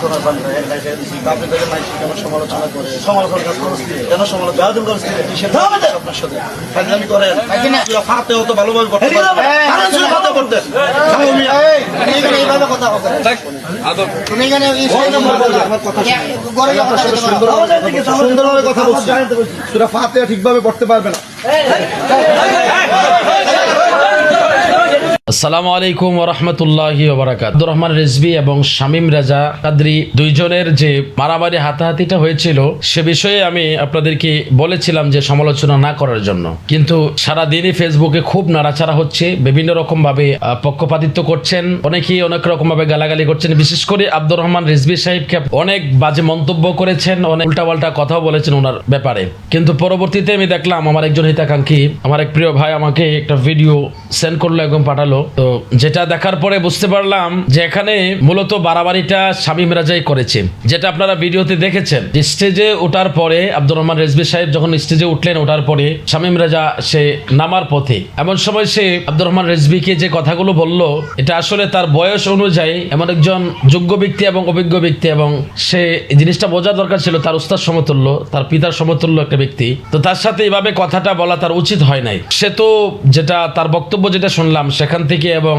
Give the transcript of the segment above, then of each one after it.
করার পারে না। আপনি তাদের মাইকে কেন সমালোচনা করে সমালোচনা কেন সমালোচনা কিসের আপনার সাথে ফাজলামি করেন? ফাতে অত ভালোভাবে করতে করতেন এইভাবে কথা সুন্দরভাবে কথা বলছি, তোরা ফাতে ঠিকভাবে পড়তে পারবে না। আসসালামু আলাইকুম ওয়া রাহমাতুল্লাহি ওয়া বারাকাতুহু। আব্দুর রহমান রিজভী এবং শামীম রেজা কাদরী দুইজনের যে মারামারি হাতাহাতিটা হয়েছিল সে বিষয়ে আমি আপনাদেরকে বলেছিলাম যে সমালোচনা না করার জন্য, কিন্তু সারা দিনই ফেসবুকে খুব নাড়াচাড়া হচ্ছে, বিভিন্ন রকম ভাবে পক্ষপাতিত্ব করছেন, অনেকেই অনেক রকম ভাবে গালাগালি করছেন। বিশেষ করে আব্দুর রহমান রিজভী সাহেবকে অনেক বাজে মন্তব্য করেছেন, অনেক উল্টাপাল্টা কথাও বলেছেন ওনার ব্যাপারে। কিন্তু পরবর্তীতে আমি দেখলাম আমার একজন হিতাকাঙ্ক্ষী, আমার এক প্রিয় ভাই আমাকে একটা ভিডিও সেন্ড করলো এবং পাঠালো। তো যেটা দেখার পরে বুঝতে পারলাম যে এখানে মূলত বাড়াবাড়িটা শামীম রেজাই করেছে, যেটা আপনারা ভিডিওতে দেখেছেন। স্টেজে ওঠার পরে আব্দুর রহমান রিজভী সাহেব যখন স্টেজে উঠলেন, ওঠার পরে শামীম রেজা সে নামার পথে এমন সময় সে আব্দুর রহমান রিজভীকে যে কথাগুলো বললো, এটা আসলে তার বয়স অনুযায়ী এমন একজন যোগ্য ব্যক্তি এবং অভিজ্ঞ ব্যক্তি, এবং সে জিনিসটা বোঝার দরকার ছিল তার উস্তাদ সমতুল্য, তার পিতার সমতুল্য একটা ব্যক্তি। তো তার সাথে এইভাবে কথাটা বলা তার উচিত হয় নাই। সে তো যেটা তার বক্তব্য যেটা শুনলাম সেখান থেকে এবং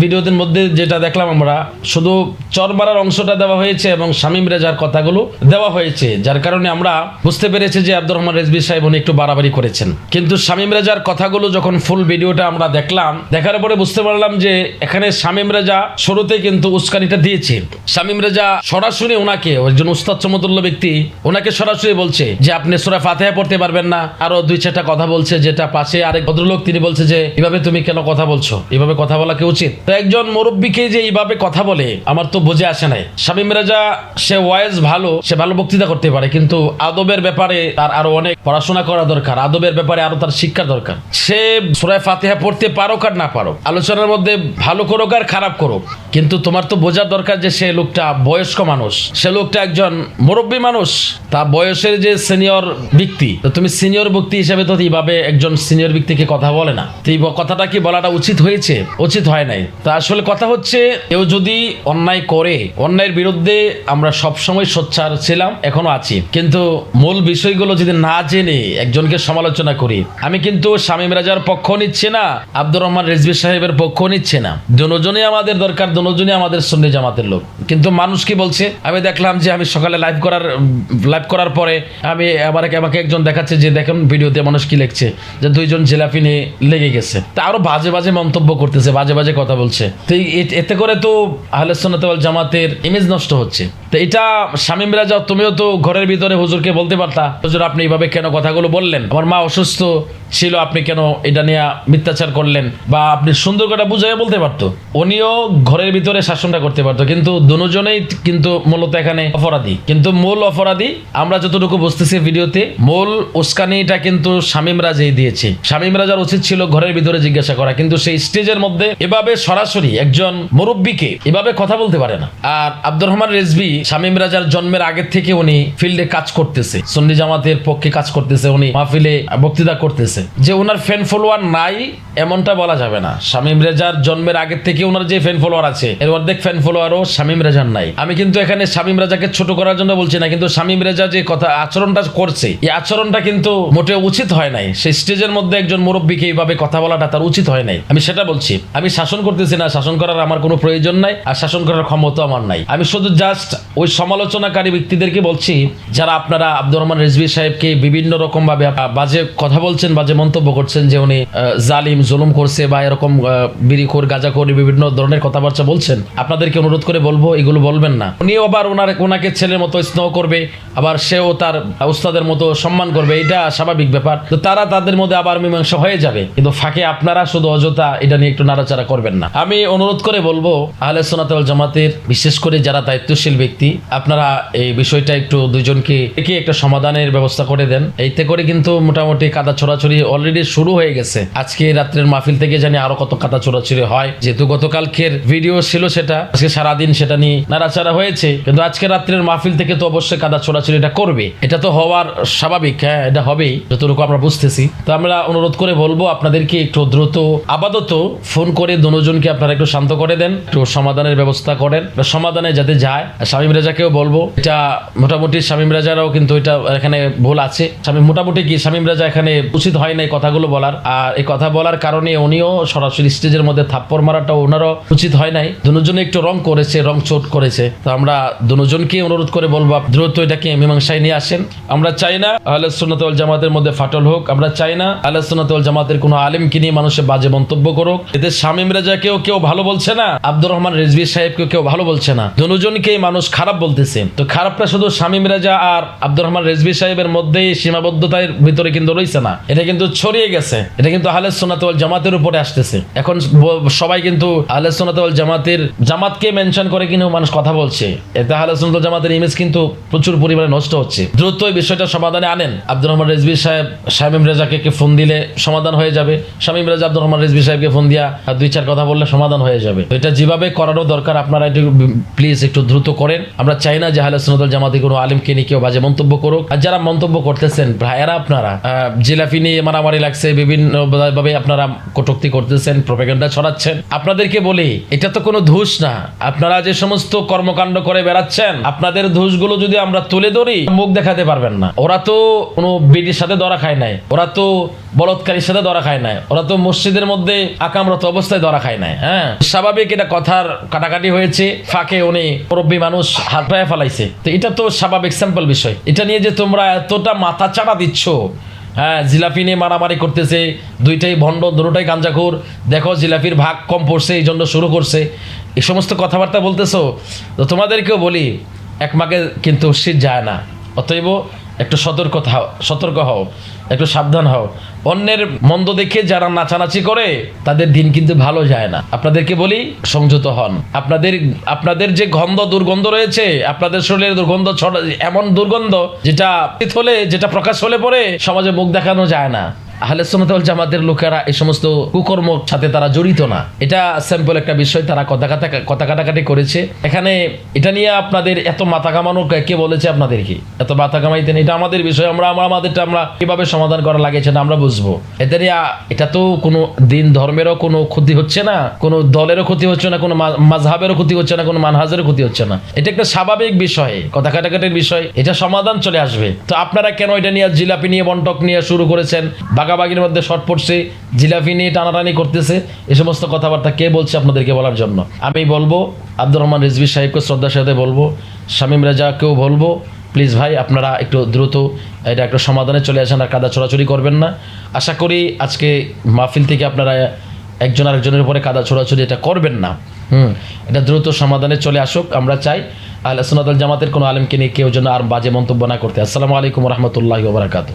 ভিডিওদের মধ্যে যেটা দেখলাম আমরা, শুধু চর মারার অংশটা দেওয়া হয়েছে এবং শামীম রেজার কথাগুলো দেওয়া হয়েছে, যার কারণে আমরা বুঝতে পেরেছি যে আব্দুর রহমান রিজভী সাহেব উনি একটু বাড়াবাড়ি করেছেন। কিন্তু শামীম রেজার কথাগুলো যখন ফুল ভিডিওটা আমরা দেখলাম, দেখার পরে বুঝতে পারলাম যে এখানে শামীম রেজা শুরুতে কিন্তু উস্কানিটা দিয়েছে। শামীম রেজা সরাসরি ওনাকে, একজন উস্তাদ সমতুল্য ব্যক্তি, ওনাকে সরাসরি বলছে যে আপনি সূরা ফাতিহা পড়তে পারবেন না। আরো দুই চারটা কথা বলছে, যেটা পাশে আরেক ভদ্রলোক তিনি বলছে যে এভাবে তুমি কেন কথা বলছো, এভাবে কথা বলা কি উচিত? তো একজন মুরব্বীকে যে এইভাবে কথা বলে আমার তো বুঝে আসে নাই। শামীম রেজা সে ওয়াইজ ভালো, সে ভালো বক্তৃতা করতে পারে, কিন্তু আদবের ব্যাপারে তার আরো অনেক পড়াশোনা করা দরকার, আদবের ব্যাপারে আরো তার শিক্ষা দরকার। সে সূরা ফাতিহা পড়তে পারো আর না পারো, আলোচনার মধ্যে ভালো করুক আর খারাপ করুক, কিন্তু তোমার তো বোঝার দরকার যে সে লোকটা বয়স্ক মানুষ, সে লোকটা একজন মুরব্বী মানুষ, তা বয়সের যে সিনিয়র ব্যক্তি, তো তুমি সিনিয়র ব্যক্তি হিসেবে তো এইভাবে একজন সিনিয়র ব্যক্তিকে কথা বলে না। তো এই কথাটা কি বলাটা উচিত হয়েছে? উচিত হয় নাই। তা আসলে কথা হচ্ছে, কেউ যদি অন্যায় করে, অন্যায়ের বিরুদ্ধে আমরা সবসময় সোচ্চার ছিলাম, এখনো আছি, কিন্তু মূল বিষয়গুলো যদি না জেনে একজনকে সমালোচনা করি, আমি কিন্তু শামীম রেজার পক্ষ নিচ্ছে না, আব্দুর রহমান রিজভী সাহেবের পক্ষ নিচ্ছে না। দুজনই আমাদের দরকার, দুজনই আমাদের সুন্নি জামাতের লোক। কিন্তু মানুষ কি বলছে, আমি দেখলাম যে আমি সকালে লাইভ করার পরে আমি আমাকে একজন দেখাচ্ছে যে দেখেন ভিডিওতে মানুষ কি লিখছে, যে দুইজন জিলাপি নিয়ে লেগে গেছে, তা আরো বাজে বাজে মন্তব্য করতেছে, বাজে বাজে কথা বলছে। তো এতে করে তো আহলে সুন্নাত ওয়াল জামাতের ইমেজ নষ্ট হচ্ছে। তো এটা শামীম রেজা, তুমিও তো ঘরের ভিতরে হুজুরকে বলতে পারতা, হুজুর আপনি এইভাবে কেন কথাগুলো বললেন, আমার মা অসুস্থ ছিল, আপনি কেন এটা নিয়ে মিথ্যাচার করলেন, বা আপনি সুন্দর করে বুঝাইয়া বলতে পারতো। উনিও ঘরের ভিতরে শাসনটা করতে পারতো, কিন্তু দুজনেই কিন্তু মূলত এখানে অপরাধী। কিন্তু মূল অপরাধী আমরা যতটুকু বুঝতেছি ভিডিওতে, মূল উস্কানিটা কিন্তু শামীম রেজাই দিয়েছে। শামীম রেজার উচিত ছিল ঘরের ভিতরে জিজ্ঞাসা করা, কিন্তু সেই স্টেজের মধ্যে এভাবে সরাসরি একজন মুরব্বীকে এভাবে কথা বলতে পারে না। আর আব্দুর রহমান রিজভী শামীম রেজার জন্মের আগের থেকে উনি ফিল্ডে কাজ করতেছে, সুন্নি জামাতের পক্ষে কাজ করতেছে, উনি মাহফিলে বক্তৃতা করতেছে। যে ওনার ফ্যান ফলোয়ার নাই এমনটা বলা যাবে না। শামীম রেজার জন্মের আগের থেকে ওনার যে ফ্যান ফলোয়ার আছে, এর অর্ধেক ফ্যান ফলোয়ারও শামীম রেজার নাই। আমি কিন্তু এখানে শামীম রেজাকে ছোট করার জন্য বলছি না, কিন্তু শামীম রেজা যে কথা আচরণটা করছে, এই আচরণটা কিন্তু মোটেও উচিত হয় নাই। সেই স্টেজের মধ্যে একজন মুরব্বীকে এইভাবে কথা বলাটা তার উচিত হয় নাই। আমি সেটা বলছি, আমি শাসন করতেছি না, শাসন করার আমার কোনো প্রয়োজন নাই, আর শাসন করার ক্ষমতা আমার নাই। আমি শুধু জাস্ট ওই সমালোচনাকারী ব্যক্তিদেরকে বলছি, যারা আপনারা আব্দুর রহমান রিজভী সাহেবকে বিভিন্ন রকম ভাবে বাজে কথা বলছেন, বাজে মন্তব্য করছেন, যে উনি জালিম, জুলুম করছে, বা এরকম বিড়িখোর, গাঁজাখোর, বিভিন্ন ধরনের কথাবার্তা বলছেন, আপনাদেরকে অনুরোধ করে বলবো এগুলো বলবেন না। উনিও আবার ওনাকে ছেলের মতো স্নেহ করবে, আবার সেও তার উস্তাদের মতো সম্মান করবে, এটা স্বাভাবিক ব্যাপার। তো তারা তাদের মধ্যে আবার মীমাংসা হয়ে যাবে, কিন্তু ফাঁকে আপনারা শুধু অযথা এটা নিয়ে একটু নাড়াচাড়া করবেন না। আমি অনুরোধ করে বলবো আহলে সুন্নাত ওয়াল জামাতের বিশেষ করে যারা দায়িত্বশীল ব্যক্তি, আপনারা এই বিষয়টা একটু দুইজনকে একটা সমাধানের ব্যবস্থা করে দেন। এইতে করে কিন্তু মোটামুটি কাদা ছোড়াছড়ি অলরেডি শুরু হয়ে গেছে। আজকে রাত্রের মাহফিল থেকে জানি আরো কত কাদা ছোড়াছড়ি হয়, যেহেতু গতকালকের ভিডিও ছিল সেটা, আজকে সারাদিন সেটা নিয়ে নাড়াচাড়া হয়েছে, কিন্তু আজকে রাত্রের মাহফিল থেকে তো অবশ্যই কাদা ছোড়াছড়িটা করবে, এটা তো হওয়ার স্বাভাবিক। হ্যাঁ, এটা হবেই, যতটুকু আমরা বুঝতেছি। তো আমরা অনুরোধ করে বলবো আপনাদেরকে একটু দ্রুত আপাতত ফোন করে দুজনকে আপনারা একটু শান্ত করে দেন, একটু সমাধানের ব্যবস্থা করেন, সমাধানে যাতে যায়। শামীম রেজাকেও বলবো, এটা মোটামুটি শামীম রেজারাও কিন্তু এটা এখানে ভুল আছে। মোটামুটি কি শামীম রেজা এখানে উচিত হয় না এই কথাগুলো বলার, আর এই কথা বলার কারণে উনিও সরাসরি স্টেজের মধ্যে থাপ্পড় মারাটা ওনারও উচিত হয় নাই। দুজনে একটু রং করেছে, রং চোট করেছে। তো আমরা দুজনকে অনুরোধ করে বলবো দ্রুত এটাকে মীমাংসায় নিয়ে আসেন। আমরা চাই না আহলে সুন্নাত ওয়াল জামাতের মধ্যে ফাটল হোক, আমরা চাই না আহলে সুন্নাত ওয়াল জামাতের কোনো আলেমকে নিয়ে মানুষের বাজে মন্তব্য করুক। এতে শামীম রেজাকেও কেউ ভালো বলছে না, আব্দুর রহমান রিজভী সাহেবকেও কেউ ভালো বলছে না, দুজনকেই মানুষ খারাপ বলতেছে। তো খারাপটা শুধু শামীম রেজা আর আব্দুর রহমান রিজভী সাহেবের মধ্যেই সীমাবদ্ধতার ভিতরে কিন্তু রয়েছে না, এটা কিন্তু ছড়িয়ে গেছে। এটা কিন্তু আহলে সুন্নাত ওয়াল জামাতের উপরে আসতেছে। এখন সবাই কিন্তু আহলে সুন্নাত ওয়াল জামাতকে মেনশন করে কিন্তু মানুষ কথা বলছে, এতে আহলে সুন্নাত ওয়াল জামাতের ইমেজ কিন্তু প্রচুর পরিমাণে নষ্ট হচ্ছে। দ্রুত এই বিষয়টা সমাধানে আনেন। আব্দুর রহমান রিজভী সাহেব শামীম রেজাকে ফোন দিলে সমাধান হয়ে যাবে। শামীম রেজা আব্দুর রহমান রিজভী সাহেবকে ফোন দিয়া 2-4 কথা বললে সমাধান হয়ে যাবে। তো এটা যেভাবে করারও দরকার আপনারা একটু প্লিজ একটু দ্রুত করেন। আমরা চাই না যে আহলে সুন্নাত ওয়াল জামাতে কোনো আলেমকে নিয়ে কেউ বাজে মন্তব্য করুক। আর যারা মন্তব্য করতেছেন ভাইয়েরা, আপনারা জিলাপি নিয়ে মারামারি লাগছে, বিভিন্ন ভাবে আপনারা কটূক্তি করতেছেন, প্রোপাগান্ডা ছড়াচ্ছেন। আপনাদেরকে বলি এটা তো কোনো ধূস না। আপনারা যে সমস্ত কর্মকাণ্ড করে বেড়াচ্ছেন, আপনাদের ধূসগুলো যদি আমরা তুলে ধরি মুখ দেখাতে পারবেন না। ওরা তো কোনো বিডির সাথে ধরা খায় নাই, ওরা তো বলৎকারীর সাথে ধরা খায় নাই, ওরা তো মসজিদের মধ্যে আকামরত অবস্থায় ধরা খায় নাই। হ্যাঁ, স্বাভাবিক এটা কথার কাটাকাটি হয়েছে, ফাঁকে উনি মুরব্বী মানুষ হাত পায়ে ফেলাইছে। তো এটা তো স্বাভাবিক সিম্পল বিষয়। এটা নিয়ে যে তোমরা এতটা মাথা চাড়া দিচ্ছ, হ্যাঁ, জিলাপি নিয়ে মারামারি করতেছে, দুইটাই ভণ্ড, দুটোটাই গাঞ্জাখোর, দেখো জিলাপির ভাগ কম পড়ছে এই জন্য শুরু করছে, এই সমস্ত কথাবার্তা বলতেছো। তো তোমাদেরকেও বলি এক মাকে কিন্তু শীত যায় না, অতএব একটু সতর্ক হও, একটু সাবধান হও। অন্যের মন্দ দেখে যারা নাচানাচি করে তাদের দিন কিন্তু ভালো যায় না। আপনাদেরকে বলি সংযত হন। আপনাদের যে দুর্গন্ধ রয়েছে, আপনাদের শরীরের দুর্গন্ধ এমন দুর্গন্ধ যেটা প্রকাশ হলে পরে সমাজে মুখ দেখানো যায় না। আহলে সুন্নাত ওয়াল জামাতের লোকেরা এই সমস্ত কুকর্মর সাথে তারা জড়িত না। এটা স্যাম্পল একটা বিষয়, তারা কথা কাটাকাটি করেছে। এখানে এটা নিয়ে আপনাদের এত মাথা কামানো কে বলেছে আপনাদেরকে? এত মাথা কামাইতেন, এটা আমাদের বিষয়। আমাদেরটা আমরা কিভাবে সমাধান করা লাগে সেটা আমরা বুঝবো। এতে এটা তো কোনো দিন ধর্মেরও কোনো ক্ষতি হচ্ছে না, কোনো দলেরও ক্ষতি হচ্ছে না, কোনো মাযহাবেরও ক্ষতি হচ্ছে না, কোনো মানহাজেরও ক্ষতি হচ্ছে না। এটা একটা স্বাভাবিক বিষয়, কথা কাটাকাটির বিষয়, এটা সমাধান চলে আসবে। তো আপনারা কেন এটা নিয়ে জিলাপি নিয়ে বন্টক নিয়ে শুরু করেছেন? বাগাবাগির মধ্যে শর্ট পড়ছে, জিলাপি নিয়ে টানাটানি করতেছে, এই সমস্ত কথাবার্তা কে বলছে আপনাদেরকে বলার জন্য? আমি বলবো আব্দুর রহমান রিজভী সাহেবকে শ্রদ্ধার সাথে বলবো, শামীম রেজাকেও বলবো, প্লিজ ভাই আপনারা একটু দ্রুত এটা একটু সমাধানে চলে আসেন, আর কাদা ছোড়াছুড়ি করবেন না। আশা করি আজকে মাহফিল থেকে আপনারা একজন আরেকজনের উপরে কাদা ছোড়াছুড়ি এটা করবেন না। এটা দ্রুত সমাধানে চলে আসুক। আমরা চাই আহলে সুন্নাত ওয়াল জামাতের কোনো আলেমকে নিয়ে কেউ যেন আর বাজে মন্তব্য না করতে। আসসালামু আলাইকুম ওয়া রাহমাতুল্লাহি ওয়া বারাকাতুহু।